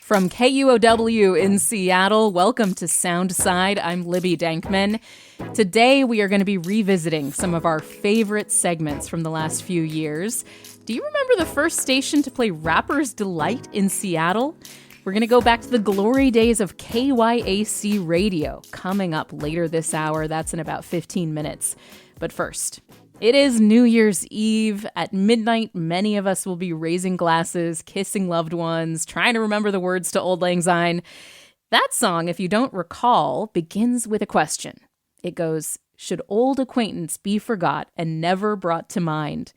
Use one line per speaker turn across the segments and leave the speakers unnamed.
From KUOW in Seattle, welcome to Soundside. I'm Libby Dankman. Today, we are going to be revisiting some of our favorite segments from the last few years. Do you remember the first station to play Rapper's Delight in Seattle? We're going to go back to the glory days of KYAC radio, coming up later this hour. That's in about 15 minutes. But first, it is New Year's Eve. At midnight, many of us will be raising glasses, kissing loved ones, trying to remember the words to Auld Lang Syne. That song, if you don't recall, begins with a question. It goes, "Should old acquaintance be forgot and never brought to mind?"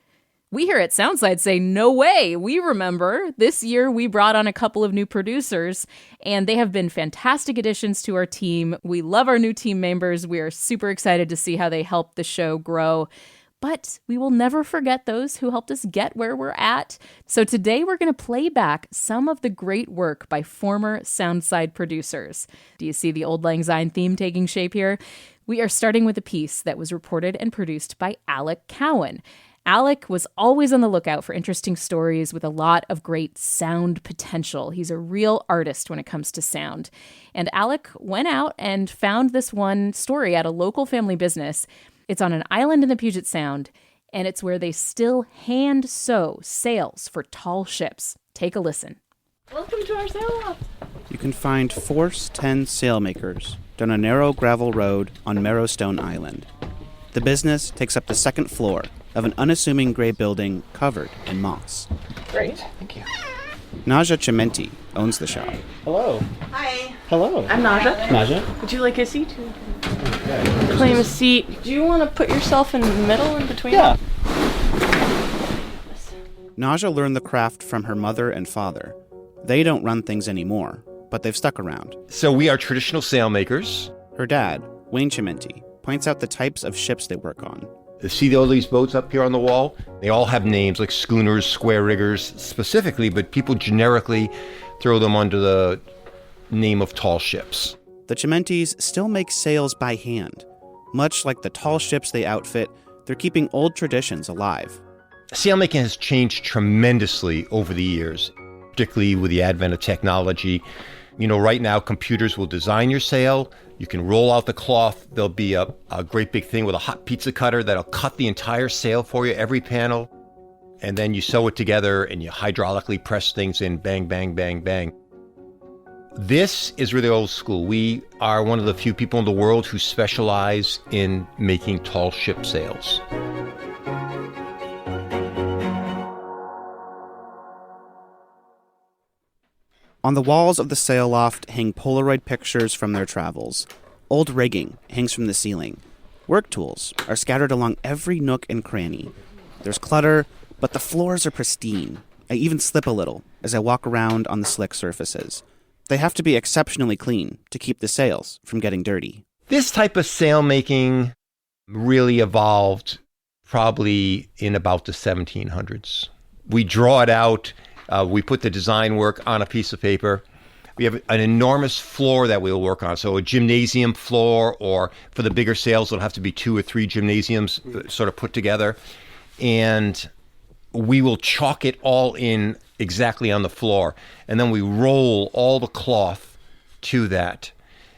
We here at Soundside say, no way, we remember. This year, we brought on a couple of new producers, and they have been fantastic additions to our team. We love our new team members. We are super excited to see how they help the show grow. But we will never forget those who helped us get where we're at. So today we're going to play back some of the great work by former Soundside producers. Do you see the Auld Lang Syne theme taking shape here? We are starting with a piece that was reported and produced by Alec Cowan. Alec was always on the lookout for interesting stories with a lot of great sound potential. He's a real artist when it comes to sound. And Alec went out and found this one story at a local family business. It's on an island in the Puget Sound, and it's where they still hand sew sails for tall ships. Take a listen. Welcome to our sail loft.
You can find Force 10 sailmakers down a narrow gravel road on Marrowstone Island. The business takes up the second floor of an unassuming gray building covered in moss.
Great, thank you.
Naja Chimenti owns the shop.
Hello.
Hi.
Hello.
I'm Naja.
Naja.
Would you like a seat?
Okay.
Claim a seat. Do you want to put yourself in the middle in between?
Yeah.
Naja learned the craft from her mother and father. They don't run things anymore, but they've stuck around.
So we are traditional sailmakers.
Her dad, Wayne Chimenti, points out the types of ships they work on.
See all these boats up here on the wall? They all have names like schooners, square riggers specifically, but people generically throw them under the name of tall ships.
The Chimentis still make sails by hand. Much like the tall ships they outfit, they're keeping old traditions alive.
Sailmaking has changed tremendously over the years, particularly with the advent of technology. You know, right now, computers will design your sail. You can roll out the cloth. There'll be a great big thing with a hot pizza cutter that'll cut the entire sail for you, every panel. And then you sew it together and you hydraulically press things in, bang, bang, bang, bang. This is really old school. We are one of the few people in the world who specialize in making tall ship sails.
On the walls of the sail loft hang Polaroid pictures from their travels. Old rigging hangs from the ceiling. Work tools are scattered along every nook and cranny. There's clutter, but the floors are pristine. I even slip a little as I walk around on the slick surfaces. They have to be exceptionally clean to keep the sails from getting dirty.
This type of sailmaking really evolved probably in about the 1700s. We draw it out. We put the design work on a piece of paper. We have an enormous floor that we'll work on. So a gymnasium floor, or for the bigger sails, it'll have to be 2 or 3 gymnasiums sort of put together. And we will chalk it all in exactly on the floor. And then we roll all the cloth to that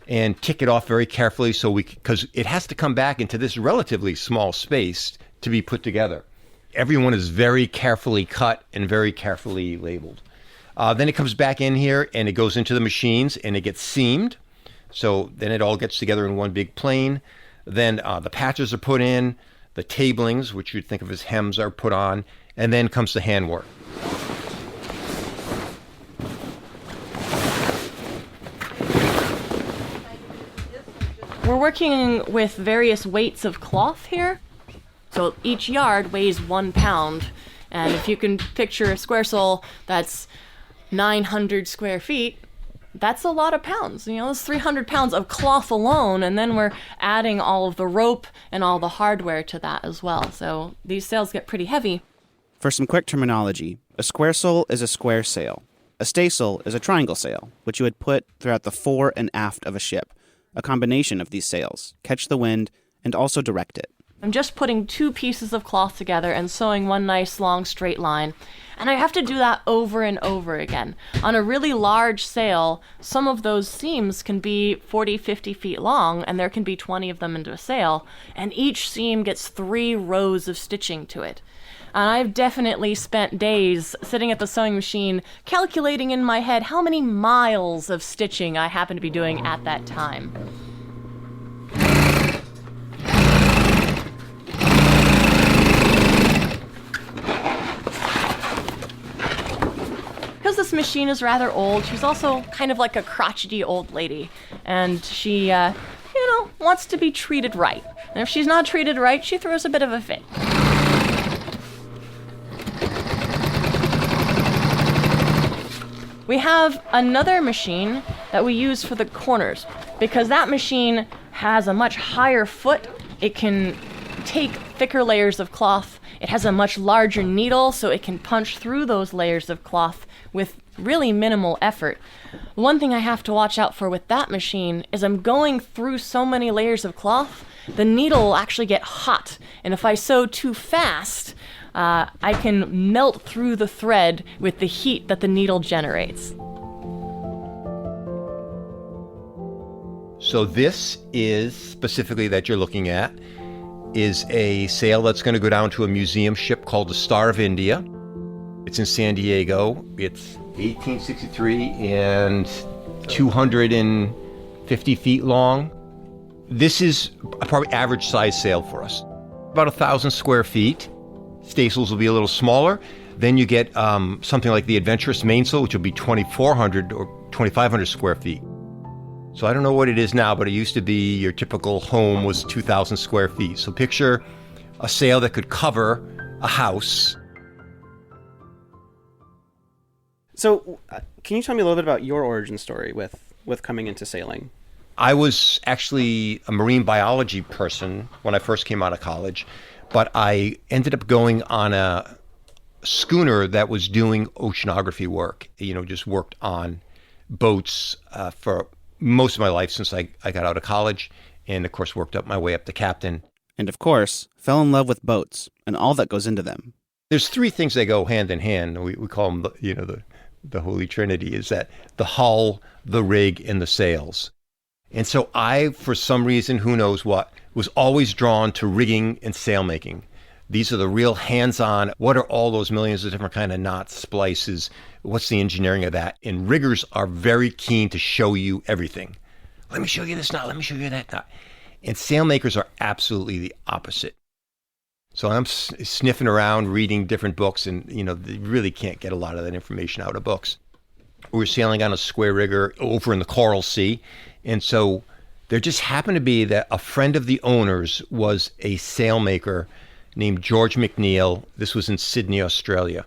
and tick it off very carefully because it has to come back into this relatively small space to be put together. Everyone is very carefully cut and very carefully labeled. Then it comes back in here and it goes into the machines and it gets seamed. So then it all gets together in one big plane. Then the patches are put in, the tablings, which you'd think of as hems, are put on, and then comes the handwork.
We're working with various weights of cloth here. So each yard weighs 1 pound. And if you can picture a square sole that's 900 square feet, that's a lot of pounds. You know, it's 300 pounds of cloth alone, and then we're adding all of the rope and all the hardware to that as well. So these sails get pretty heavy.
For some quick terminology, a square sail is a square sail. A staysail is a triangle sail, which you would put throughout the fore and aft of a ship. A combination of these sails catch the wind and also direct it.
I'm just putting two pieces of cloth together and sewing one nice long straight line. And I have to do that over and over again. On a really large sail, some of those seams can be 40, 50 feet long, and there can be 20 of them into a sail, and each seam gets 3 rows of stitching to it. And I've definitely spent days sitting at the sewing machine calculating in my head how many miles of stitching I happen to be doing at that time. Because this machine is rather old, she's also kind of like a crotchety old lady. And she, wants to be treated right. And if she's not treated right, she throws a bit of a fit. We have another machine that we use for the corners, because that machine has a much higher foot. It can take thicker layers of cloth. It has a much larger needle, so it can punch through those layers of cloth with really minimal effort. One thing I have to watch out for with that machine is I'm going through so many layers of cloth, the needle will actually get hot. And if I sew too fast, I can melt through the thread with the heat that the needle generates.
So this is, specifically that you're looking at, is a sail that's going to go down to a museum ship called the Star of India. It's in San Diego. It's 1863 and 250 feet long. This is a probably average size sail for us. About 1,000 square feet. Staysails will be a little smaller. Then you get something like the Adventurous Mainsail, which will be 2,400 or 2,500 square feet. So I don't know what it is now, but it used to be your typical home was 2,000 square feet. So picture a sail that could cover a house.
So can you tell me a little bit about your origin story with coming into sailing?
I was actually a marine biology person when I first came out of college, but I ended up going on a schooner that was doing oceanography work, just worked on boats for most of my life since I got out of college, and of course worked up my way up to captain.
And of course, fell in love with boats and all that goes into them.
There's 3 things that go hand in hand. We call them, the Holy Trinity, is that the hull, the rig, and the sails. And so I, for some reason, who knows what, was always drawn to rigging and sailmaking. These are the real hands-on, what are all those millions of different kind of knots, splices, what's the engineering of that? And riggers are very keen to show you everything. Let me show you this knot, let me show you that knot. And sailmakers are absolutely the opposite. So I'm sniffing around, reading different books, and you really can't get a lot of that information out of books. We were sailing on a square rigger over in the Coral Sea, and so there just happened to be that a friend of the owner's was a sailmaker named George McNeil. This was in Sydney, Australia.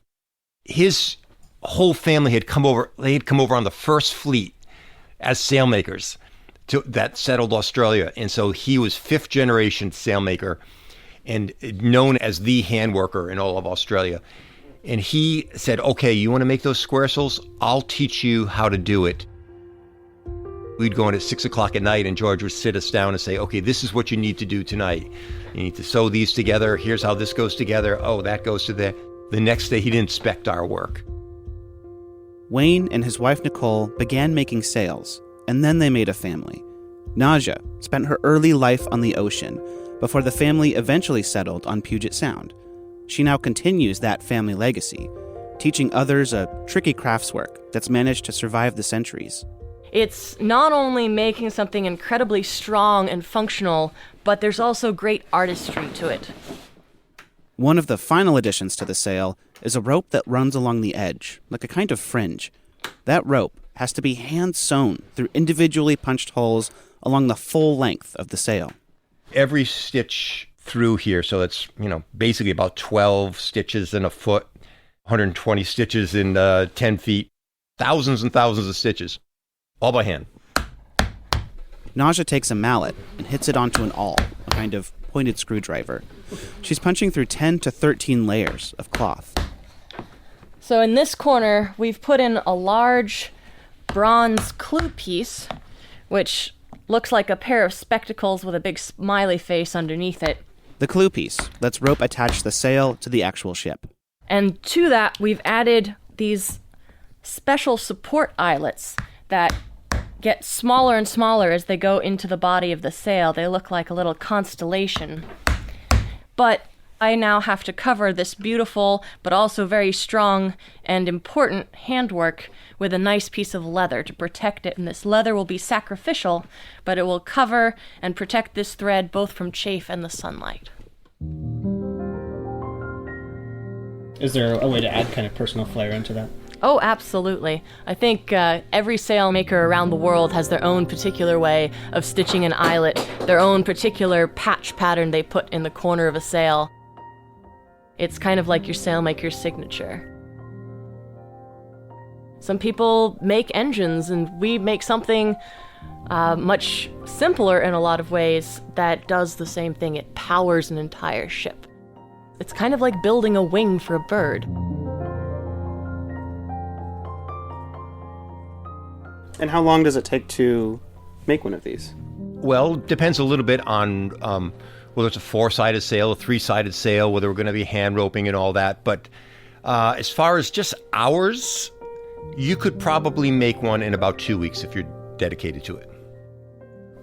His whole family had come over. They had come over on the first fleet as sailmakers that settled Australia, and so he was 5th generation sailmaker and known as the hand worker in all of Australia. And he said, okay, you want to make those square sails? I'll teach you how to do it. We'd go in at 6 o'clock at night, and George would sit us down and say, okay, this is what you need to do tonight. You need to sew these together. Here's how this goes together. Oh, that goes to there. The next day, he'd inspect our work.
Wayne and his wife Nicole began making sails, and then they made a family. Naja spent her early life on the ocean before the family eventually settled on Puget Sound. She now continues that family legacy, teaching others a tricky craftswork that's managed to survive the centuries.
It's not only making something incredibly strong and functional, but there's also great artistry to it.
One of the final additions to the sail is a rope that runs along the edge, like a kind of fringe. That rope has to be hand-sewn through individually punched holes along the full length of the sail.
Every stitch through here, so it's, basically about 12 stitches in a foot, 120 stitches in 10 feet, thousands and thousands of stitches, all by hand.
Naja takes a mallet and hits it onto an awl, a kind of pointed screwdriver. She's punching through 10 to 13 layers of cloth.
So in this corner, we've put in a large bronze clue piece, which looks like a pair of spectacles with a big smiley face underneath it.
The clue piece lets rope attach the sail to the actual ship.
And to that, we've added these special support eyelets that get smaller and smaller as they go into the body of the sail. They look like a little constellation. But I now have to cover this beautiful but also very strong and important handwork with a nice piece of leather to protect it. And this leather will be sacrificial, but it will cover and protect this thread both from chafe and the sunlight.
Is there a way to add kind of personal flair into that?
Oh, absolutely. I think every sailmaker around the world has their own particular way of stitching an eyelet, their own particular patch pattern they put in the corner of a sail. It's kind of like your sailmaker's signature. Some people make engines, and we make something much simpler in a lot of ways that does the same thing. It powers an entire ship. It's kind of like building a wing for a bird.
And how long does it take to make one of these?
Well, it depends a little bit on whether it's a 4-sided sail, a 3-sided sail, whether we're going to be hand roping and all that. But as far as just hours, you could probably make one in about 2 weeks if you're dedicated to it.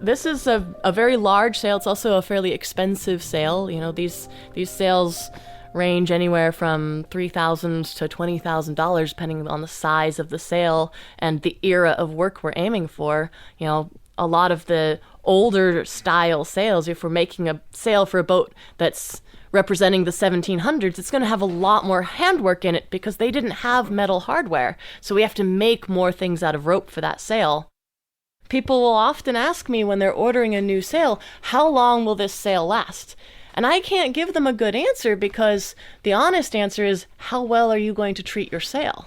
This is a very large sail. It's also a fairly expensive sail. You know, these sails range anywhere from $3,000 to $20,000 depending on the size of the sail and the era of work we're aiming for. You know, a lot of the older style sails, if we're making a sail for a boat that's representing the 1700s, it's going to have a lot more handwork in it because they didn't have metal hardware. So we have to make more things out of rope for that sail. People will often ask me when they're ordering a new sail, how long will this sail last? And I can't give them a good answer because the honest answer is, how well are you going to treat your sail?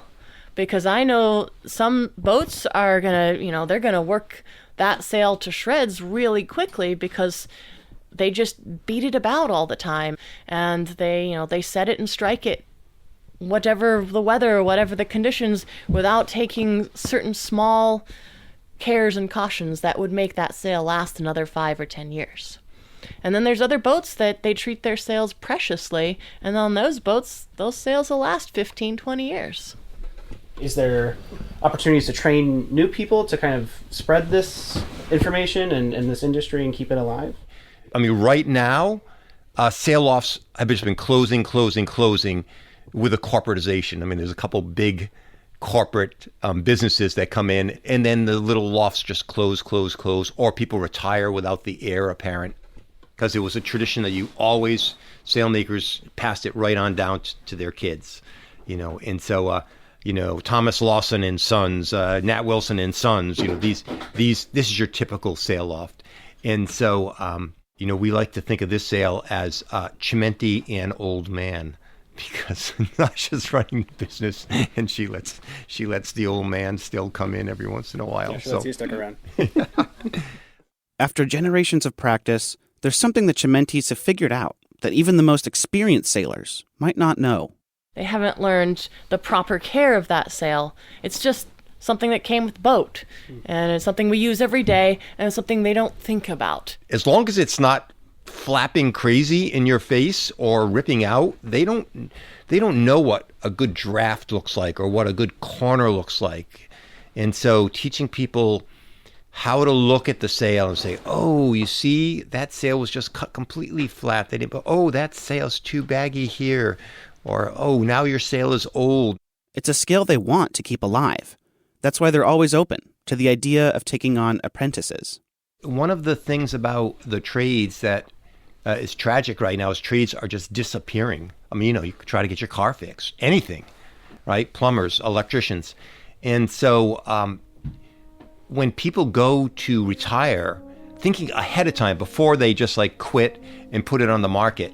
Because I know some boats are going to, they're going to work that sail to shreds really quickly because they just beat it about all the time. And they set it and strike it, whatever the weather or whatever the conditions, without taking certain small cares and cautions that would make that sail last another 5 or 10 years. And then there's other boats that they treat their sails preciously, and on those boats, those sails will last 15, 20 years.
Is there opportunities to train new people to kind of spread this information and this industry and keep it alive?
I mean, right now, sail-offs have just been closing with a corporatization. I mean, there's a couple big corporate businesses that come in, and then the little lofts just close, or people retire without the heir apparent. Because it was a tradition that you always, sailmakers passed it right on down to their kids, And so, Thomas Lawson and Sons, Nat Wilson and Sons, this is your typical sail loft. And so, we like to think of this sail as Chimenti and Old Man, because Nasha's running the business, and she lets the old man still come in every once in a while.
Yeah, so you stick around.
After generations of practice, there's something the Chimentis have figured out that even the most experienced sailors might not know.
They haven't learned the proper care of that sail. It's just something that came with the boat, and it's something we use every day, and it's something they don't think about.
As long as it's not flapping crazy in your face or ripping out, they don't know what a good draft looks like or what a good corner looks like. And so teaching people how to look at the sail and say, oh, you see, that sail was just cut completely flat. They didn't go, oh, that sail's too baggy here. Or, oh, now your sail is old.
It's a skill they want to keep alive. That's why they're always open to the idea of taking on apprentices.
One of the things about the trades that is tragic right now is trades are just disappearing. I mean, you could try to get your car fixed, anything, right? Plumbers, electricians. And so when people go to retire, thinking ahead of time before they just quit and put it on the market,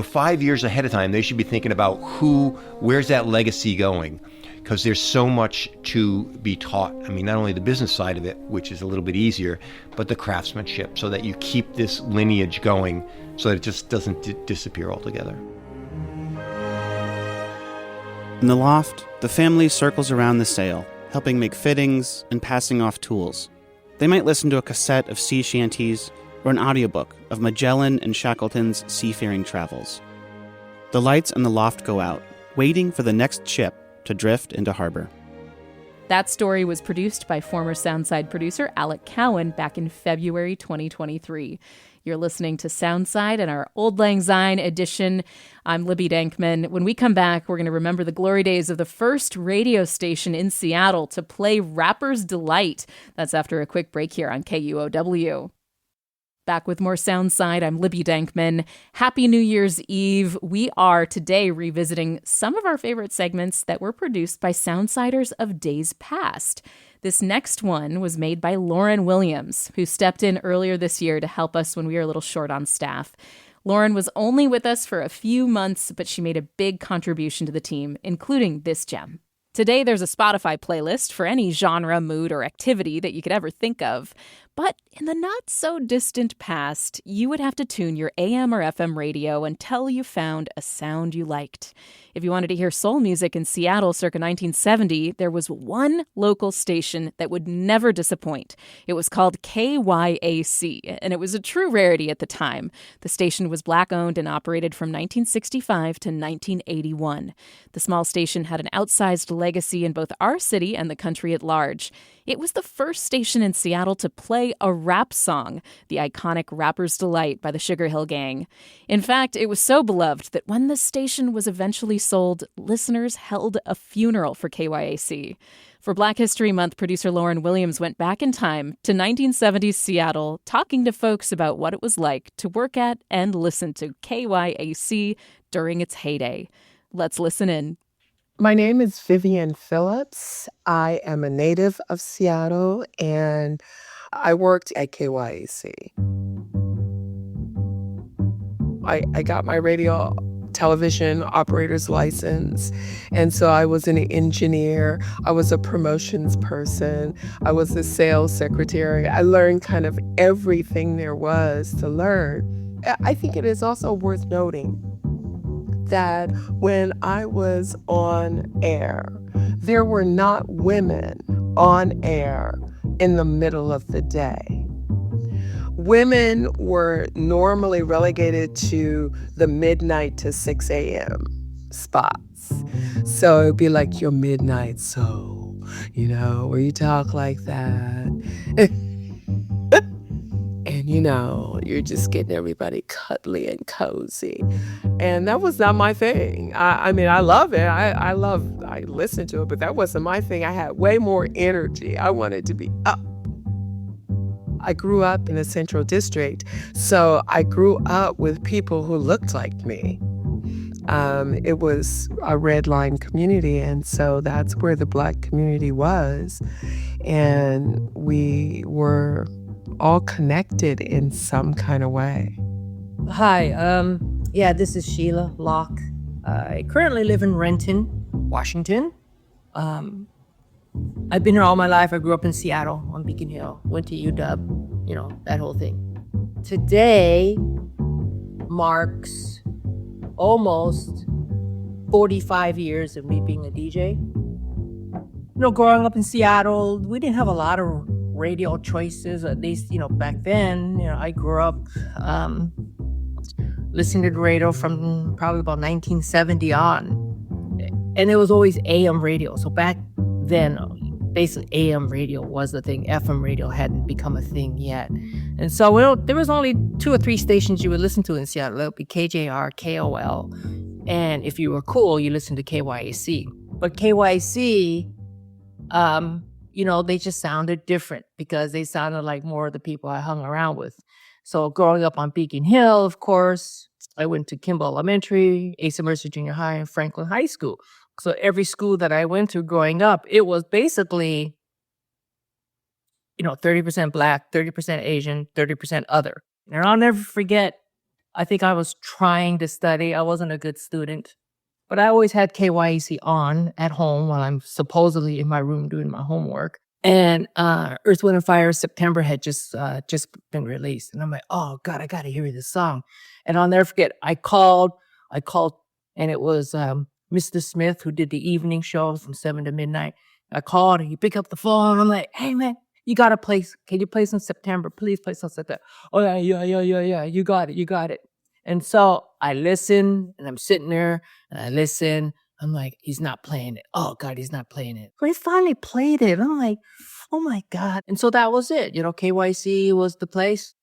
5 years ahead of time, they should be thinking about where's that legacy going? Because there's so much to be taught. I mean, not only the business side of it, which is a little bit easier, but the craftsmanship, so that you keep this lineage going so that it just doesn't disappear altogether.
In the loft, the family circles around the sail, helping make fittings and passing off tools. They might listen to a cassette of sea shanties or an audiobook of Magellan and Shackleton's seafaring travels. The lights in the loft go out, waiting for the next ship to drift into harbor.
That story was produced by former Soundside producer Alec Cowan back in February 2023. You're listening to Soundside and our Auld Lang Syne edition. I'm Libby Dankman. When we come back, we're going to remember the glory days of the first radio station in Seattle to play Rapper's Delight. That's after a quick break here on KUOW. Back with more Soundside, I'm Libby Dankman. Happy New Year's Eve. We are today revisiting some of our favorite segments that were produced by Soundsiders of days past. This next one was made by Lauren Williams, who stepped in earlier this year to help us when we were a little short on staff. Lauren was only with us for a few months, but she made a big contribution to the team, including this gem. Today, there's a Spotify playlist for any genre, mood, or activity that you could ever think of. But in the not-so-distant past, you would have to tune your AM or FM radio until you found a sound you liked. If you wanted to hear soul music in Seattle circa 1970, there was one local station that would never disappoint. It was called KYAC, and it was a true rarity at the time. The station was Black-owned and operated from 1965 to 1981. The small station had an outsized legacy in both our city and the country at large. It was the first station in Seattle to play a rap song, the iconic Rapper's Delight by the Sugar Hill Gang. In fact, it was so beloved that when the station was eventually sold, listeners held a funeral for KYAC. For Black History Month, producer Lauren Williams went back in time to 1970s Seattle, talking to folks about what it was like to work at and listen to KYAC during its heyday. Let's listen in.
My name is Vivian Phillips. I am a native of Seattle, and I worked at KYAC. I got my radio television operator's license, and so I was an engineer. I was a promotions person. I was a sales secretary. I learned kind of everything there was to learn. I think it is also worth noting that when I was on air, there were not women on air in the middle of the day. Women were normally relegated to the midnight to 6 a.m. spots. So it'd be like your midnight soul, where you talk like that. And, you're just getting everybody cuddly and cozy. And that was not my thing. I mean, I love it. I listen to it, but that wasn't my thing. I had way more energy. I wanted to be up. I grew up in the Central District, so I grew up with people who looked like me. It was a red line community, and so that's where the Black community was. And we were all connected in some kind of way.
Hi, this is Sheila Locke. I currently live in Renton, Washington. I've been here all my life. I grew up in Seattle on Beacon Hill, went to UW, that whole thing. Today marks almost 45 years of me being a DJ. Growing up in Seattle, we didn't have a lot of radio choices, at least, back then. I grew up listening to the radio from probably about 1970 on. And it was always AM radio. So back then, basically AM radio was the thing. FM radio hadn't become a thing yet. And so there was only 2 or 3 stations you would listen to in Seattle. It would be KJR, KOL. And if you were cool, you listened to KYAC. But KYAC, they just sounded different because they sounded like more of the people I hung around with. So growing up on Beacon Hill, of course, I went to Kimball Elementary, Asa Mercer Junior High, and Franklin High School. So every school that I went to growing up, it was basically, 30% Black, 30% Asian, 30% other. And I'll never forget, I think I was trying to study. I wasn't a good student. But I always had KYAC on at home while I'm supposedly in my room doing my homework. And Earth, Wind, and Fire September had just been released. And I'm like, oh, God, I got to hear this song. And I'll never forget, I called, and it was Mr. Smith, who did the evening show from 7 to midnight. I called, and he picked up the phone, and I'm like, hey, man, You got to play. Can you play some September? Please play some September. Oh, yeah. You got it. And so I listen, and I'm sitting there, and I listen. I'm like, he's not playing it. Oh, God, he's not playing it. But he finally played it. I'm like, oh, my God. And so that was it. KYC was the place.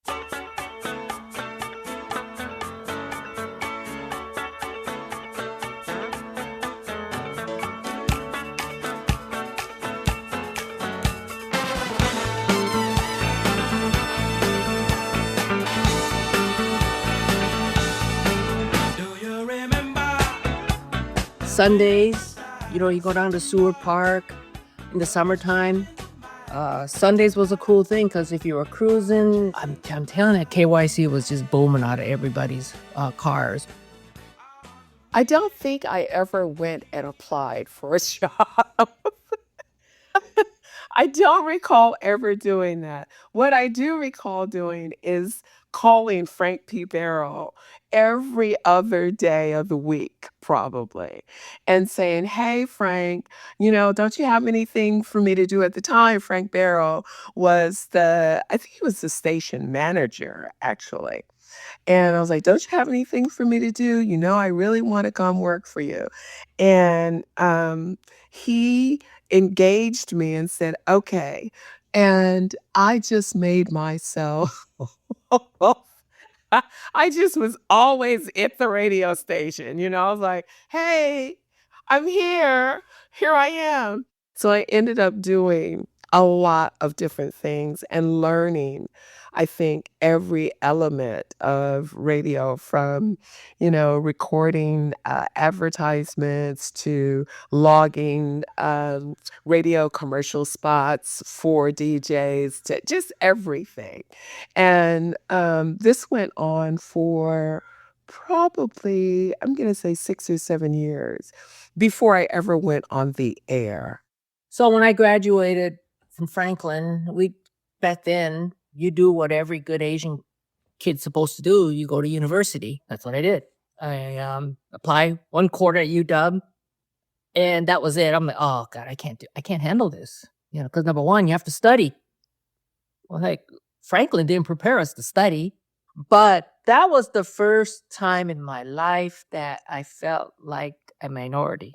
Sundays, you go down to Seward Park in the summertime. Sundays was a cool thing because if you were cruising, I'm telling you, KYC was just booming out of everybody's cars.
I don't think I ever went and applied for a job. I don't recall ever doing that. What I do recall doing is calling Frank P. Barrow every other day of the week, probably, and saying, hey, Frank, don't you have anything for me to do at the time? Frank Barrow I think he was the station manager, actually. And I was like, don't you have anything for me to do? I really want to come work for you. And he engaged me and said, okay. And I just made myself, I just was always at the radio station. I was like, hey, I'm here. Here I am. So I ended up doing a lot of different things and learning, I think, every element of radio from, recording advertisements to logging radio commercial spots for DJs to just everything. And this went on for probably, I'm going to say 6 or 7 years before I ever went on the air.
So when I graduated from Franklin, back then, you do what every good Asian kid's supposed to do. You go to university. That's what I did. I applied 1 quarter at UW, and that was it. I'm like, oh God, I can't handle this. Because number one, you have to study. Well, heck, Franklin didn't prepare us to study, but that was the first time in my life that I felt like a minority.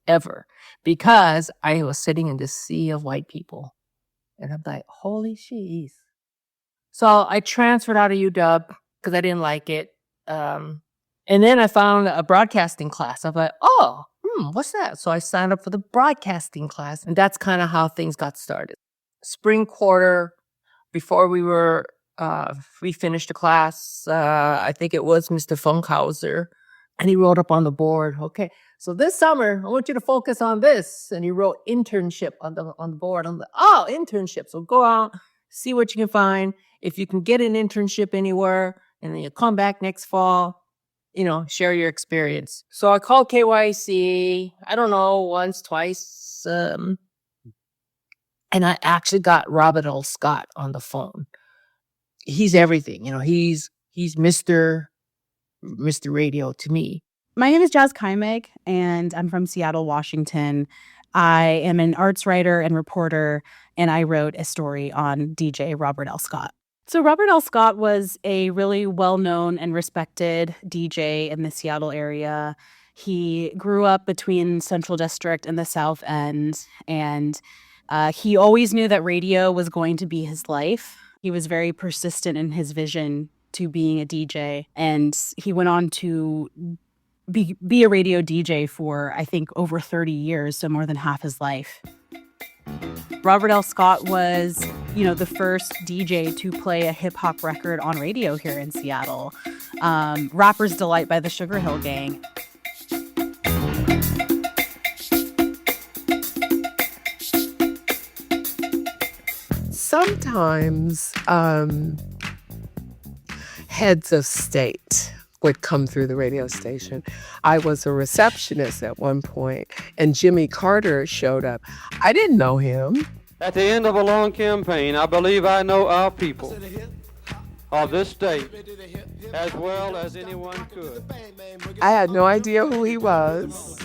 Ever, because I was sitting in this sea of white people. And I'm like, holy jeez. So I transferred out of UW because I didn't like it. And then I found a broadcasting class. I'm like, oh, what's that? So I signed up for the broadcasting class. And that's kind of how things got started. Spring quarter, before we finished the class, I think it was Mr. Funkhauser. And he wrote up on the board, okay, so this summer, I want you to focus on this. And he wrote internship on the board. I'm like, oh, internship. So go out, see what you can find. If you can get an internship anywhere, and then you come back next fall, share your experience. So I called KYC, I don't know, once, twice. And I actually got Robert L. Scott on the phone. He's everything, he's Mr. Radio to me.
My name is Jazz Kaimek, and I'm from Seattle, Washington. I am an arts writer and reporter, and I wrote a story on DJ Robert L. Scott. So Robert L. Scott was a really well-known and respected DJ in the Seattle area. He grew up between Central District and the South End, and he always knew that radio was going to be his life. He was very persistent in his vision to being a DJ, and he went on to be a radio DJ for, I think, over 30 years, so more than half his life. Robert L. Scott was, the first DJ to play a hip-hop record on radio here in Seattle. Rapper's Delight by the Sugar Hill Gang.
Sometimes heads of state would come through the radio station. I was a receptionist at one point, and Jimmy Carter showed up. I didn't know him.
At the end of a long campaign, I believe I know our people of this state as well as anyone could.
I had no idea who he was.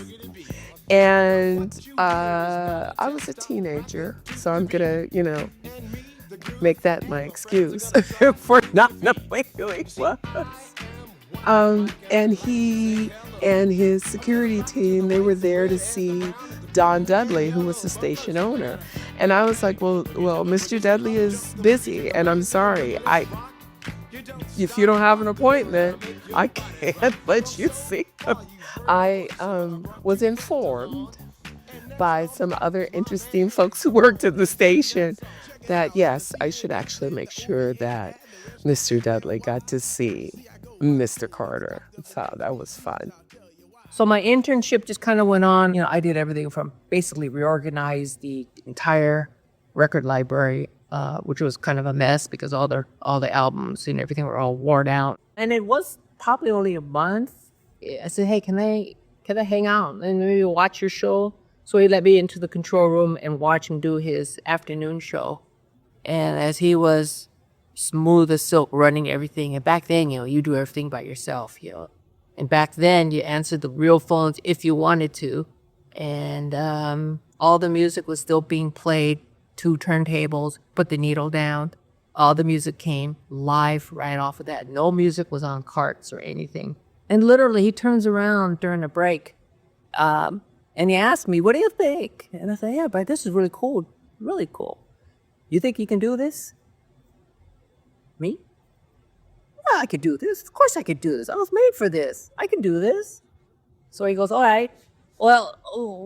And I was a teenager, so I'm gonna, make that my excuse for not knowing who he was. And he and his security team, they were there to see Don Dudley, who was the station owner. And I was like, well, Mr. Dudley is busy, and I'm sorry. If you don't have an appointment, I can't let you see him. I was informed by some interesting folks who worked at the station that, yes, I should actually make sure that Mr. Dudley got to see Mr. Carter. So that was fun.
So my internship just kind of went on. I did everything from basically reorganize the entire record library, which was kind of a mess because all the albums and everything were all worn out. And it was probably only a month. I said, hey, can I hang out and maybe watch your show? So he let me into the control room and watch him do his afternoon show. And as he was smooth as silk running everything, and back then, you do everything by yourself, And back then, you answered the real phones if you wanted to. And all the music was still being played, 2 turntables, put the needle down. All the music came live right off of that. No music was on carts or anything. And literally, he turns around during a break. And he asked me, what do you think? And I said, yeah, but this is really cool. Really cool. You think you can do this? Me? Yeah, I could do this. Of course I could do this. I was made for this. I can do this. So he goes, all right. Well,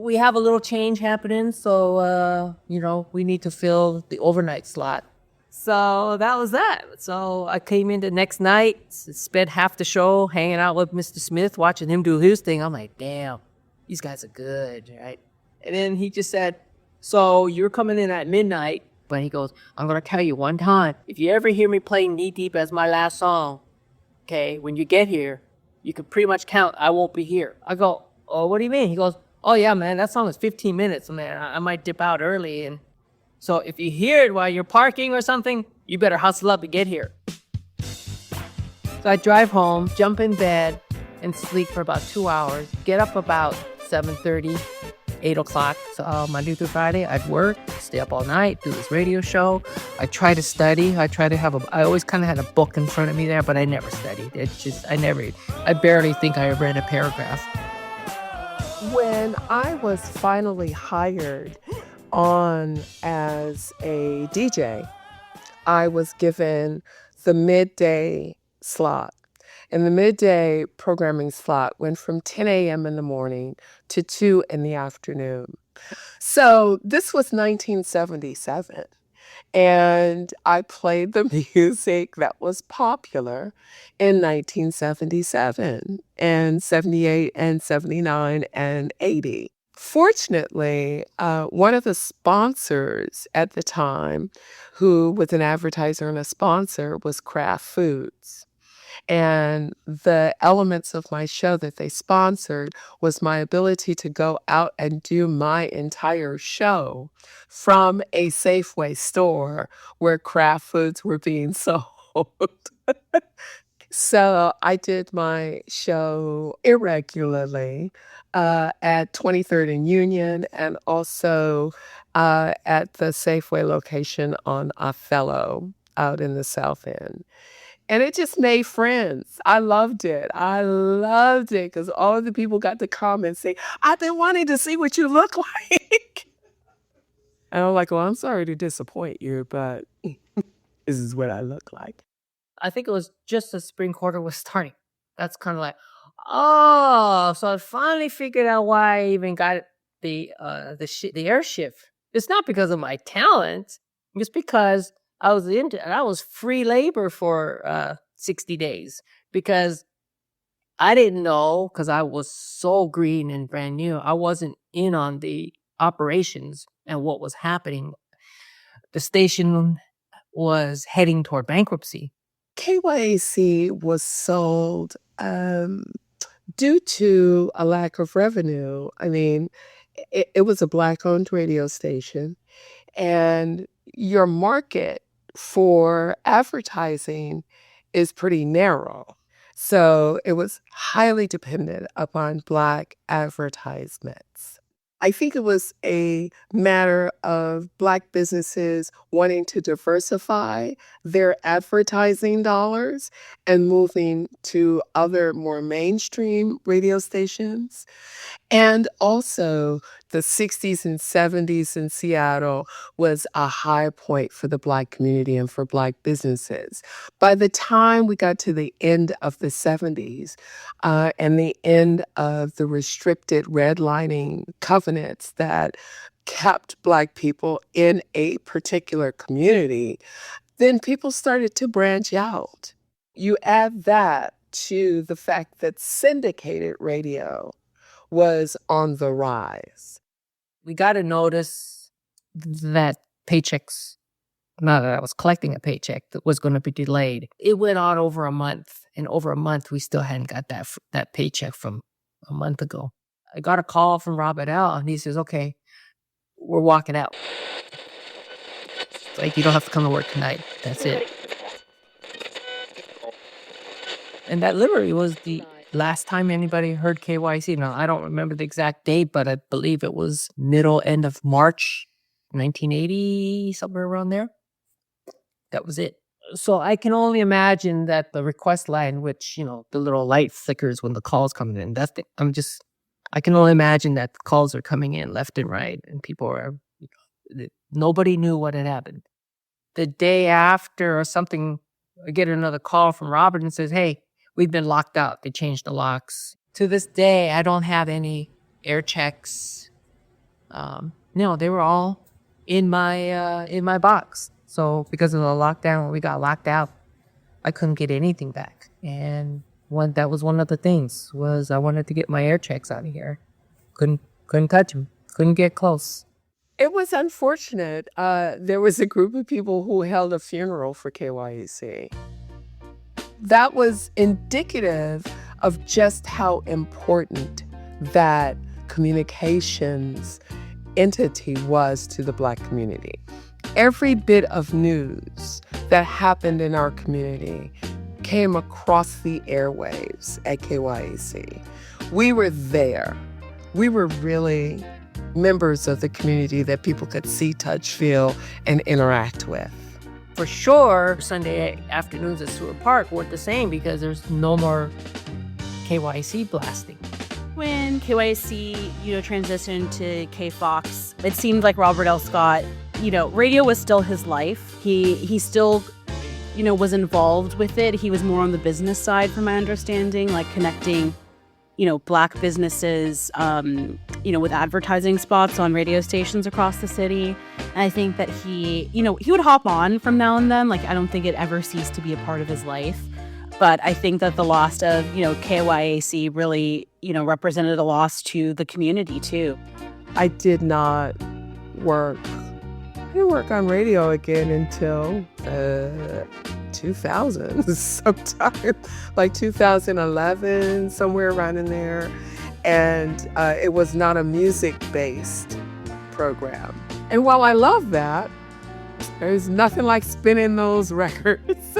we have a little change happening. So, we need to fill the overnight slot. So that was that. So I came in the next night, spent half the show hanging out with Mr. Smith, watching him do his thing. I'm like, damn, these guys are good, right? And then he just said, so you're coming in at midnight. But he goes, I'm going to tell you one time, if you ever hear me play Knee Deep as my last song, okay, when you get here, you can pretty much count I won't be here. I go, oh, what do you mean? He goes, oh, yeah, man, that song is 15 minutes, man. I might dip out early. And so if you hear it while you're parking or something, you better hustle up and get here. So I drive home, jump in bed, and sleep for about 2 hours, get up about 7:30. 8 o'clock. So Monday through Friday, I'd work, stay up all night, do this radio show. I try to study. I always kind of had a book in front of me there, but I never studied. I barely think I read a paragraph.
When I was finally hired on as a DJ, I was given the midday slot. And the midday programming slot went from 10 a.m. in the morning to 2 in the afternoon. So this was 1977. And I played the music that was popular in 1977 and 78 and 79 and 80. Fortunately, one of the sponsors at the time, who was an advertiser and a sponsor, was Kraft Foods. And the elements of my show that they sponsored was my ability to go out and do my entire show from a Safeway store where Kraft Foods were being sold. So I did my show irregularly at 23rd and Union and also at the Safeway location on Othello out in the South End. And it just made friends. I loved it. Because all of the people got to come and say, I've been wanting to see what you look like. And I'm like, well, I'm sorry to disappoint you, but this is what I look like.
I think it was just as spring quarter was starting. That's kind of like, oh, so I finally figured out why I even got the air shift. It's not because of my talent. It's because I was free labor for 60 days because I didn't know, because I was so green and brand new. I wasn't in on the operations and what was happening. The station was heading toward bankruptcy.
KYAC was sold due to a lack of revenue. I mean, it was a Black-owned radio station, and your market for advertising is pretty narrow. So it was highly dependent upon Black advertisements. I think it was a matter of Black businesses wanting to diversify their advertising dollars and moving to other more mainstream radio stations. And also, the 60s and 70s in Seattle was a high point for the Black community and for Black businesses. By the time we got to the end of the 70s and the end of the restricted redlining covenants that kept Black people in a particular community, then people started to branch out. You add that to the fact that syndicated radio was on the rise.
We got a notice that paychecks, not that I was collecting a paycheck, that was going to be delayed. It went on over a month, and over a month, we still hadn't got that paycheck from a month ago. I got a call from Robert L., and he says, okay, we're walking out. It's like, you don't have to come to work tonight. That's it. And that literally was the last time anybody heard KYC. Now, I don't remember the exact date, but I believe it was end of March 1980, somewhere around there. That was it. So I can only imagine that the request line, which, the little light flickers when the call's coming in, I can only imagine that calls are coming in left and right, and people are, nobody knew what had happened. The day after or something, I get another call from Robert and says, hey, we've been locked out. They changed the locks. To this day, I don't have any air checks. No, they were all in my box. So because of the lockdown, when we got locked out, I couldn't get anything back. And that was one of the things, was I wanted to get my air checks out of here. Couldn't touch them. Couldn't get close.
It was unfortunate. There was a group of people who held a funeral for KYEC. That was indicative of just how important that communications entity was to the Black community. Every bit of news that happened in our community came across the airwaves at KYEC. We were there. We were really members of the community that people could see, touch, feel, and interact with.
For sure, Sunday afternoons at Stewart Park weren't the same because there's no more KYC blasting.
When KYC, transitioned to KFOX, it seemed like Robert L. Scott, radio was still his life. He still, was involved with it. He was more on the business side, from my understanding, like connecting, Black businesses, with advertising spots on radio stations across the city. And I think that he would hop on from now and then. Like, I don't think it ever ceased to be a part of his life. But I think that the loss of, KYAC really, represented a loss to the community, too.
I did not work. I didn't work on radio again until 2000, sometime like 2011, somewhere around in there. And it was not a music-based program. And while I love that, there's nothing like spinning those records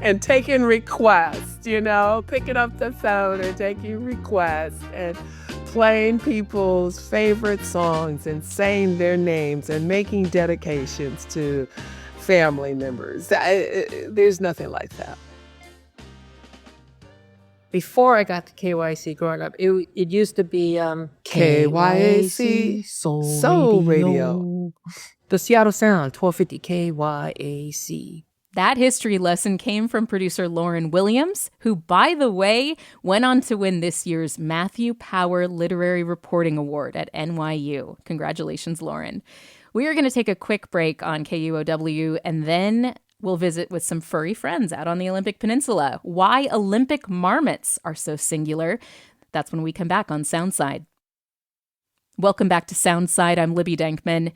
and taking requests, picking up the phone and taking requests and playing people's favorite songs and saying their names and making dedications to family members. There's nothing like that.
Before I got to KYC growing up, it used to be
KYAC Soul Radio.
The Seattle Sound, 1250 KYAC.
That history lesson came from producer Lauren Williams, who, by the way, went on to win this year's Matthew Power Literary Reporting Award at NYU. Congratulations, Lauren. We are going to take a quick break on KUOW, and then we'll visit with some furry friends out on the Olympic Peninsula. Why Olympic marmots are so singular. That's when we come back on Soundside. Welcome back to Soundside. I'm Libby Dankman.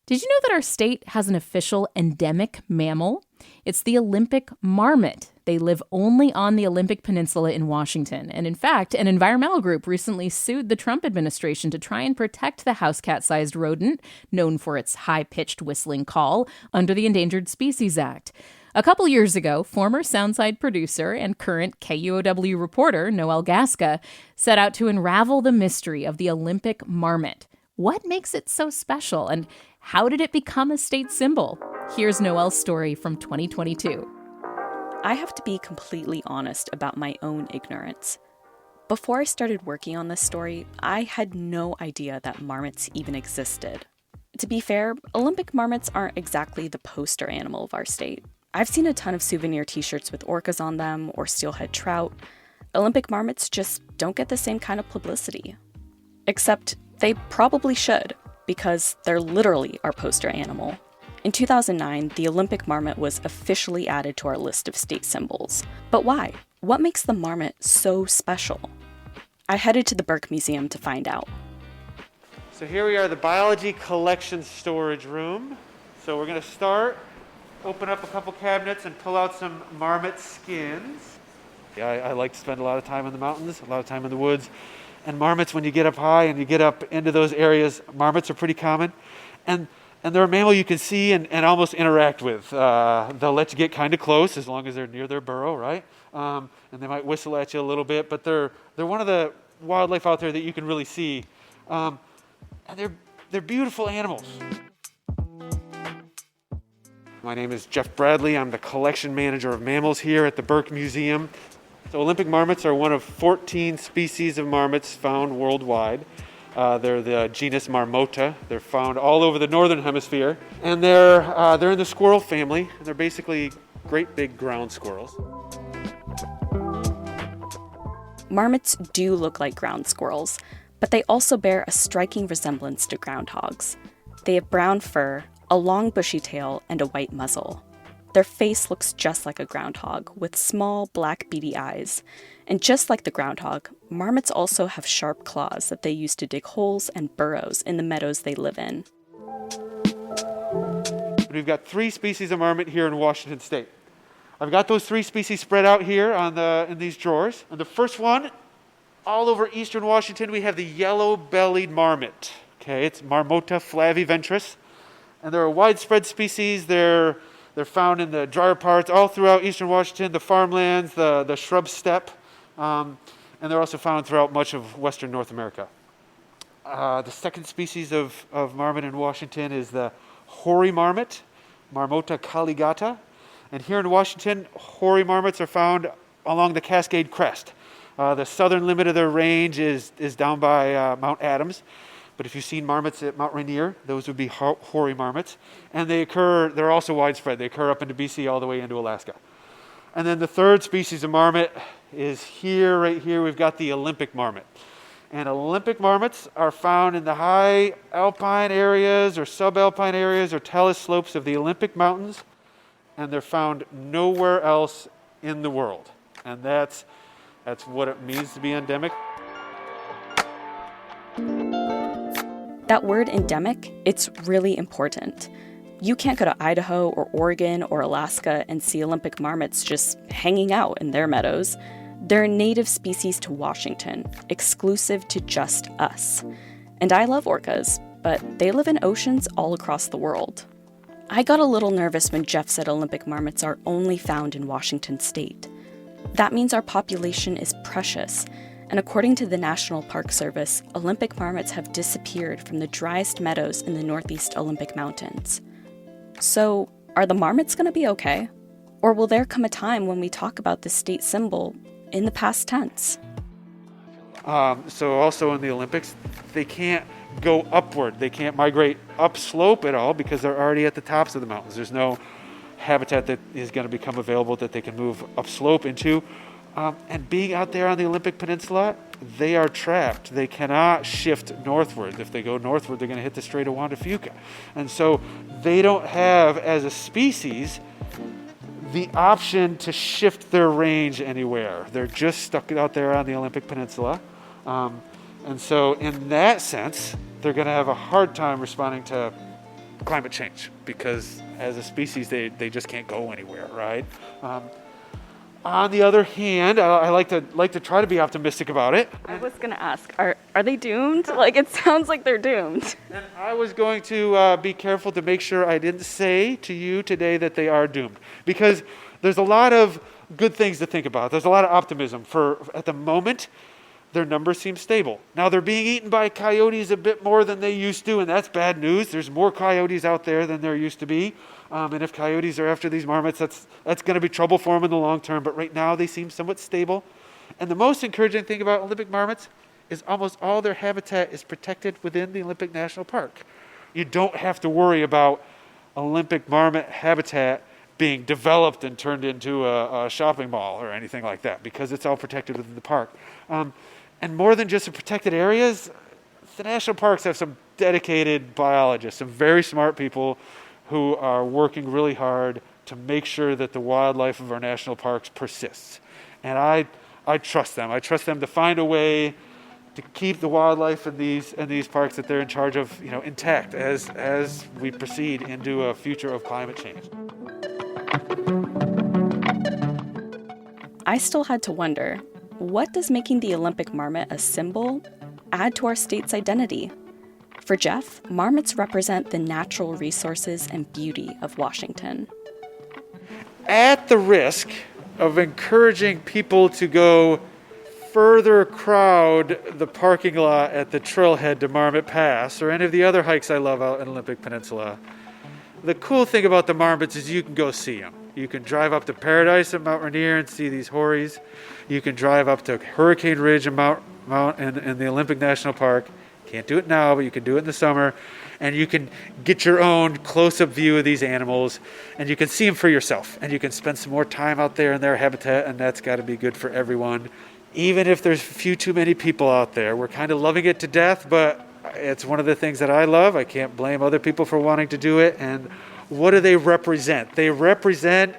Did you know that our state has an official endemic mammal? It's the Olympic marmot. They live only on the Olympic Peninsula in Washington. And in fact, an environmental group recently sued the Trump administration to try and protect the house cat-sized rodent, known for its high-pitched whistling call, under the Endangered Species Act. A couple years ago, former Soundside producer and current KUOW reporter Noelle Gasca set out to unravel the mystery of the Olympic marmot. What makes it so special, and how did it become a state symbol? Here's Noelle's story from 2022.
I have to be completely honest about my own ignorance. Before I started working on this story, I had no idea that marmots even existed. To be fair, Olympic marmots aren't exactly the poster animal of our state. I've seen a ton of souvenir t-shirts with orcas on them or steelhead trout. Olympic marmots just don't get the same kind of publicity. Except they probably should, because they're literally our poster animal. In 2009, the Olympic marmot was officially added to our list of state symbols. But why? What makes the marmot so special? I headed to the Burke Museum to find out.
So here we are, the biology collection storage room. So we're going to start, open up a couple cabinets and pull out some marmot skins. Yeah, I like to spend a lot of time in the mountains, a lot of time in the woods. And marmots, when you get up high and you get up into those areas, marmots are pretty common. And they're a mammal you can see and almost interact with. They'll let you get kind of close as long as they're near their burrow, right? And they might whistle at you a little bit, but they're one of the wildlife out there that you can really see. And they're beautiful animals. My name is Jeff Bradley. I'm the collection manager of mammals here at the Burke Museum. So Olympic marmots are one of 14 species of marmots found worldwide. They're the genus Marmota. They're found all over the northern hemisphere, and they're in the squirrel family. They're basically great big ground squirrels.
Marmots do look like ground squirrels, but they also bear a striking resemblance to groundhogs. They have brown fur, a long bushy tail, and a white muzzle. Their face looks just like a groundhog, with small black beady eyes. And just like the groundhog, marmots also have sharp claws that they use to dig holes and burrows in the meadows they live in.
We've got 3 species of marmot here in Washington State. I've got those 3 species spread out here in these drawers. And the first one, all over eastern Washington, we have the yellow-bellied marmot. Okay, it's Marmota flaviventris. And they're a widespread species. They're found in the drier parts all throughout eastern Washington, the farmlands, the shrub steppe, and they're also found throughout much of western North America. The second species of marmot in Washington is the hoary marmot, Marmota caligata. And here in Washington, hoary marmots are found along the Cascade Crest. The southern limit of their range is down by Mount Adams. But if you've seen marmots at Mount Rainier, those would be hoary marmots. And they're also widespread. They occur up into BC all the way into Alaska. And then the third species of marmot is right here. We've got the Olympic marmot. And Olympic marmots are found in the high alpine areas or subalpine areas or talus slopes of the Olympic Mountains. And they're found nowhere else in the world. And that's what it means to be endemic.
That word endemic, it's really important. You can't go to Idaho or Oregon or Alaska and see Olympic marmots just hanging out in their meadows. They're a native species to Washington, exclusive to just us. And I love orcas, but they live in oceans all across the world. I got a little nervous when Jeff said Olympic marmots are only found in Washington state. That means our population is precious. And according to the National Park Service, Olympic marmots have disappeared from the driest meadows in the Northeast Olympic Mountains. So, are the marmots going to be okay? Or will there come a time when we talk about the state symbol in the past tense?
So also in the Olympics, they can't go upward. They can't migrate upslope at all because they're already at the tops of the mountains. There's no habitat that is going to become available that they can move upslope into. And being out there on the Olympic Peninsula, they are trapped. They cannot shift northward. If they go northward, they're going to hit the Strait of Juan de Fuca. And so they don't have, as a species, the option to shift their range anywhere. They're just stuck out there on the Olympic Peninsula. And so in that sense, they're going to have a hard time responding to climate change because as a species, they just can't go anywhere, right? On the other hand, I like to try to be optimistic about it.
I was going to ask, are Are they doomed? Like, it sounds like they're doomed.
And I was going to be careful to make sure I didn't say to you today that they are doomed, because there's a lot of good things to think about. There's a lot of optimism. At the moment, their numbers seem stable. Now, they're being eaten by coyotes a bit more than they used to, and that's bad news. There's more coyotes out there than there used to be. And if coyotes are after these marmots, that's going to be trouble for them in the long term. But right now, they seem somewhat stable. And the most encouraging thing about Olympic marmots is almost all their habitat is protected within the Olympic National Park. You don't have to worry about Olympic marmot habitat being developed and turned into a shopping mall or anything like that, because it's all protected within the park. And more than just the protected areas, the national parks have some dedicated biologists, some very smart people who are working really hard to make sure that the wildlife of our national parks persists. And I trust them. I trust them to find a way to keep the wildlife in these parks that they're in charge of, intact as we proceed into a future of climate change.
I still had to wonder, what does making the Olympic marmot a symbol add to our state's identity? For Jeff, marmots represent the natural resources and beauty of Washington.
At the risk of encouraging people to go further crowd the parking lot at the trailhead to Marmot Pass or any of the other hikes I love out in Olympic Peninsula, the cool thing about the marmots is you can go see them. You can drive up to Paradise and Mount Rainier and see these hories. You can drive up to Hurricane Ridge and Mount in the Olympic National Park. Can't do it now, but you can do it in the summer. And you can get your own close-up view of these animals, and you can see them for yourself. And you can spend some more time out there in their habitat, and that's got to be good for everyone. Even if there's too many people out there, we're kind of loving it to death, but it's one of the things that I love. I can't blame other people for wanting to do it. And what do they represent? They represent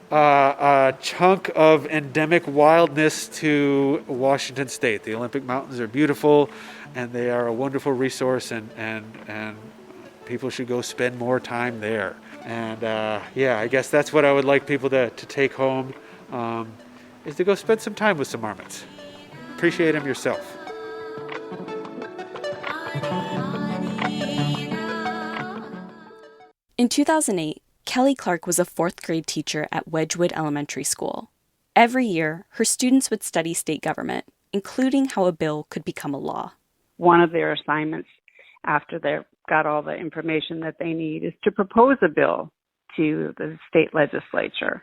a chunk of endemic wildness to Washington State. The Olympic Mountains are beautiful, and they are a wonderful resource, and people should go spend more time there. And I guess that's what I would like people to take home, is to go spend some time with some marmots. Appreciate them yourself.
In 2008, Kelly Clark was a fourth grade teacher at Wedgwood Elementary School. Every year, her students would study state government, including how a bill could become a law.
One of their assignments after they've got all the information that they need is to propose a bill to the state legislature.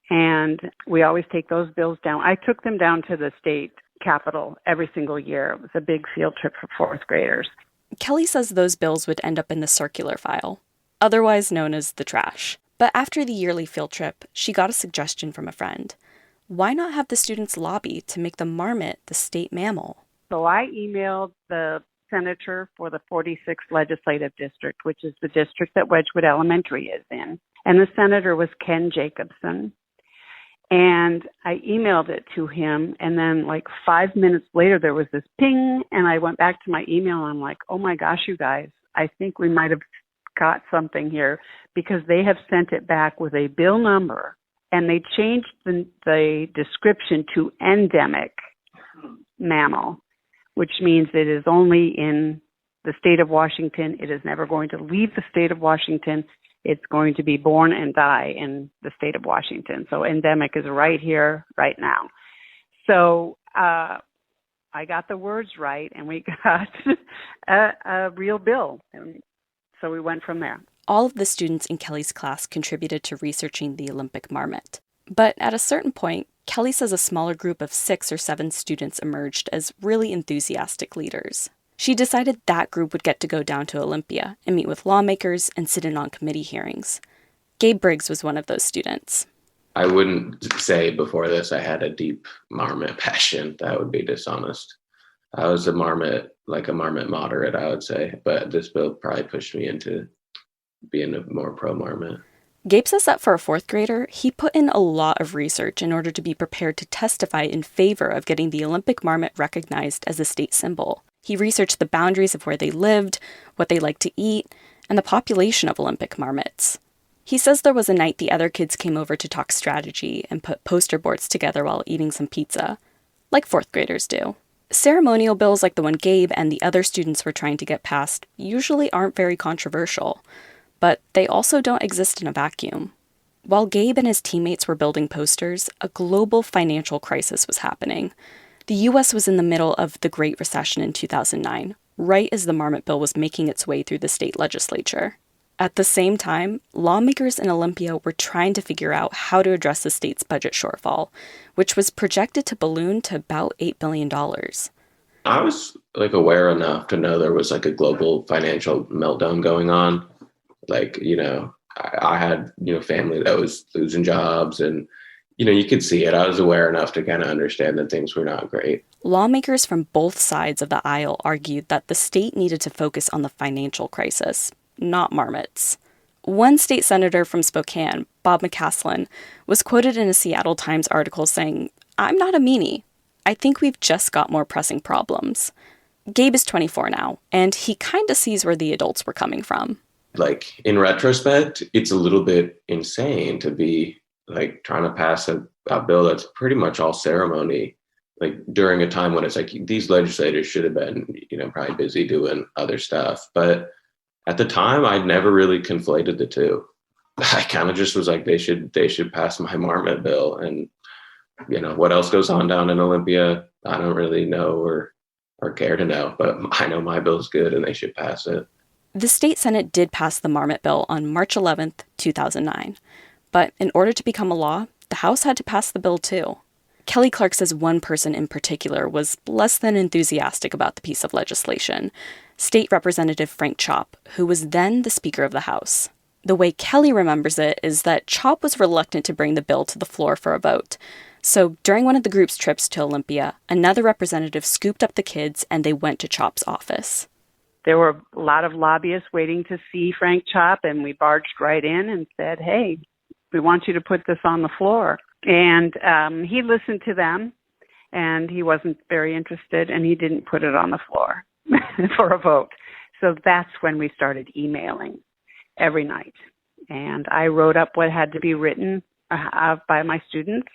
And we always take those bills down. I took them down to the state capitol every single year. It was a big field trip for fourth graders.
Kelly says those bills would end up in the circular file, otherwise known as the trash. But after the yearly field trip, she got a suggestion from a friend. Why not have the students lobby to make the marmot the state mammal?
So I emailed the senator for the 46th legislative district, which is the district that Wedgwood Elementary is in. And the senator was Ken Jacobson. And I emailed it to him, and then like 5 minutes later, there was this ping, and I went back to my email, and I'm like, oh my gosh, you guys, I think we might have got something here, because they have sent it back with a bill number, and they changed the description to endemic mammal, which means it is only in the state of Washington. It is never going to leave the state of Washington. It's going to be born and die in the state of Washington. So endemic is right here, right now. So I got the words right, and we got a real bill. And so we went from there.
All of the students in Kelly's class contributed to researching the Olympic marmot. But at a certain point, Kelly says a smaller group of 6 or 7 students emerged as really enthusiastic leaders. She decided that group would get to go down to Olympia and meet with lawmakers and sit in on committee hearings. Gabe Briggs was one of those students.
I wouldn't say before this I had a deep marmot passion. That would be dishonest. I was a marmot moderate, I would say. But this bill probably pushed me into being a more pro-marmot.
Gabe says that for a fourth grader, he put in a lot of research in order to be prepared to testify in favor of getting the Olympic marmot recognized as a state symbol. He researched the boundaries of where they lived, what they liked to eat, and the population of Olympic marmots. He says there was a night the other kids came over to talk strategy and put poster boards together while eating some pizza, like fourth graders do. Ceremonial bills like the one Gabe and the other students were trying to get passed usually aren't very controversial, but they also don't exist in a vacuum. While Gabe and his teammates were building posters, a global financial crisis was happening. The U.S. was in the middle of the Great Recession in 2009, right as the Marmot Bill was making its way through the state legislature. At the same time, lawmakers in Olympia were trying to figure out how to address the state's budget shortfall, which was projected to balloon to about $8 billion.
I was aware enough to know there was a global financial meltdown going on. I had, family that was losing jobs and, you could see it. I was aware enough to kind of understand that things were not great.
Lawmakers from both sides of the aisle argued that the state needed to focus on the financial crisis, not marmots. One state senator from Spokane, Bob McCaslin, was quoted in a Seattle Times article saying, "I'm not a meanie. I think we've just got more pressing problems." Gabe is 24 now, and he kind of sees where the adults were coming from.
In retrospect, it's a little bit insane to be trying to pass a bill that's pretty much all ceremony, during a time when it's these legislators should have been, probably busy doing other stuff. But at the time, I never really conflated the two. I kind of just was they should pass my Marmot bill. And, what else goes on down in Olympia, I don't really know or care to know, but I know my bill's good and they should pass it.
The state Senate did pass the Marmot Bill on March 11th, 2009. But in order to become a law, the House had to pass the bill too. Kelly Clark says one person in particular was less than enthusiastic about the piece of legislation, State Representative Frank Chop, who was then the Speaker of the House. The way Kelly remembers it is that Chop was reluctant to bring the bill to the floor for a vote. So during one of the group's trips to Olympia, another representative scooped up the kids and they went to Chop's office.
There were a lot of lobbyists waiting to see Frank Chop, and we barged right in and said, "Hey, we want you to put this on the floor." And he listened to them, and he wasn't very interested, and he didn't put it on the floor for a vote. So that's when we started emailing every night. And I wrote up what had to be written by my students.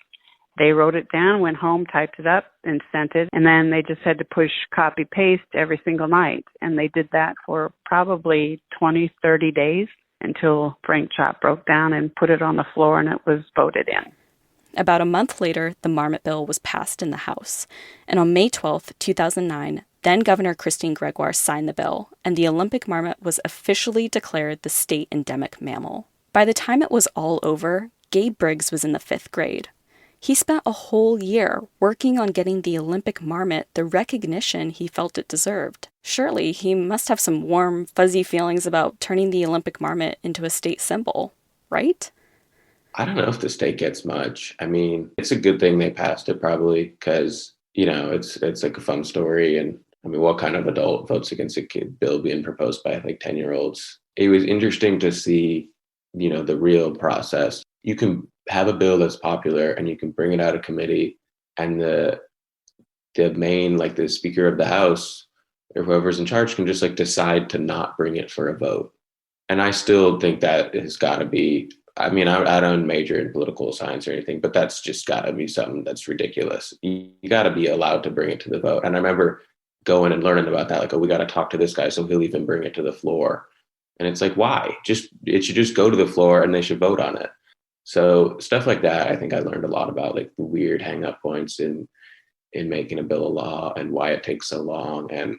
They wrote it down, went home, typed it up, and sent it. And then they just had to push copy-paste every single night. And they did that for probably 20, 30 days until Frank Chop broke down and put it on the floor and it was voted in.
About a month later, the Marmot Bill was passed in the House. And on May 12th, 2009, then Governor Christine Gregoire signed the bill, and the Olympic marmot was officially declared the state endemic mammal. By the time it was all over, Gabe Briggs was in the 5th grade. He spent a whole year working on getting the Olympic marmot the recognition he felt it deserved. Surely he must have some warm, fuzzy feelings about turning the Olympic marmot into a state symbol, right?
I don't know if the state gets much. I mean, it's a good thing they passed it probably because, it's a fun story. And what kind of adult votes against a bill being proposed by 10-year-olds? It was interesting to see, the real process. You can have a bill that's popular and you can bring it out of committee and the main, the Speaker of the House or whoever's in charge can just decide to not bring it for a vote. And I still think that has got to be, I don't major in political science or anything, but that's just got to be something that's ridiculous. You got to be allowed to bring it to the vote. And I remember going and learning about that, we got to talk to this guy so he'll even bring it to the floor. And it's why? It should just go to the floor and they should vote on it. So stuff like that, I think I learned a lot about the weird hang-up points in making a bill of law and why it takes so long. And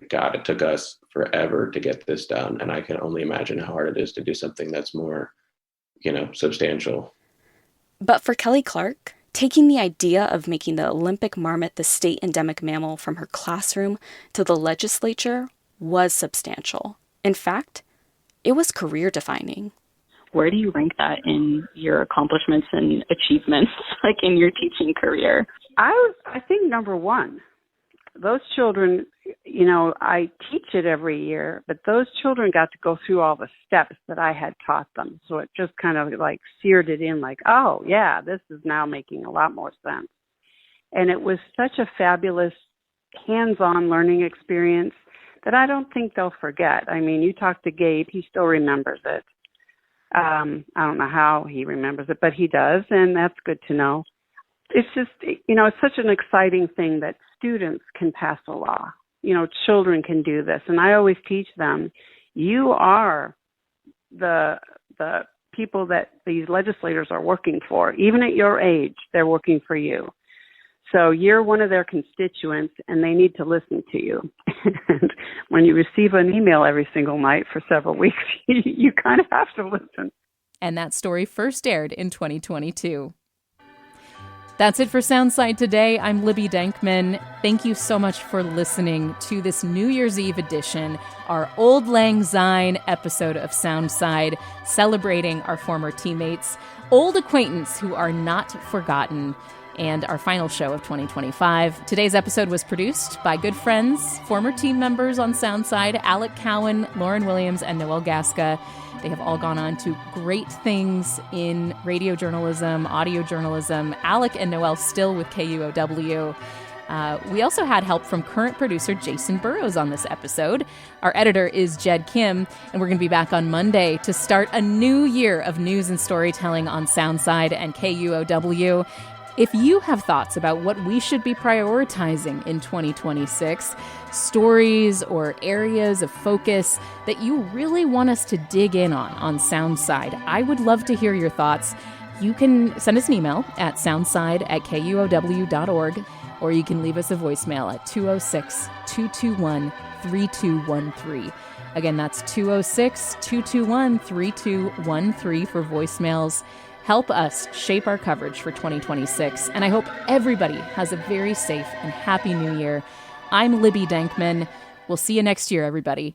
God, it took us forever to get this done. And I can only imagine how hard it is to do something that's more, substantial.
But for Kelly Clark, taking the idea of making the Olympic marmot the state endemic mammal from her classroom to the legislature was substantial. In fact, it was career-defining.
Where do you rank that in your accomplishments and achievements, in your teaching career?
I think number one. Those children, I teach it every year, but those children got to go through all the steps that I had taught them. So it just kind of seared it in oh, yeah, this is now making a lot more sense. And it was such a fabulous hands-on learning experience that I don't think they'll forget. You talk to Gabe, he still remembers it. I don't know how he remembers it, but he does, and that's good to know. It's just, it's such an exciting thing that students can pass a law. Children can do this. And I always teach them, you are the people that these legislators are working for. Even at your age, they're working for you. So you're one of their constituents, and they need to listen to you. And when you receive an email every single night for several weeks, you kind of have to listen.
And that story first aired in 2022. That's it for Soundside today. I'm Libby Dankman. Thank you so much for listening to this New Year's Eve edition, our Auld Lang Syne episode of Soundside, celebrating our former teammates, old acquaintance who are not forgotten, and our final show of 2025. Today's episode was produced by good friends, former team members on Soundside, Alec Cowan, Lauren Williams, and Noel Gasca. They have all gone on to great things in radio journalism, audio journalism. Alec and Noel still with KUOW. We also had help from current producer Jason Burrows on this episode. Our editor is Jed Kim, and we're going to be back on Monday to start a new year of news and storytelling on Soundside and KUOW. If you have thoughts about what we should be prioritizing in 2026, stories or areas of focus that you really want us to dig in on Soundside, I would love to hear your thoughts. You can send us an email at soundside@kuow.org, or you can leave us a voicemail at 206-221-3213. Again, that's 206-221-3213 for voicemails. Help us shape our coverage for 2026, and I hope everybody has a very safe and happy new year. I'm Libby Dankman. We'll see you next year, everybody.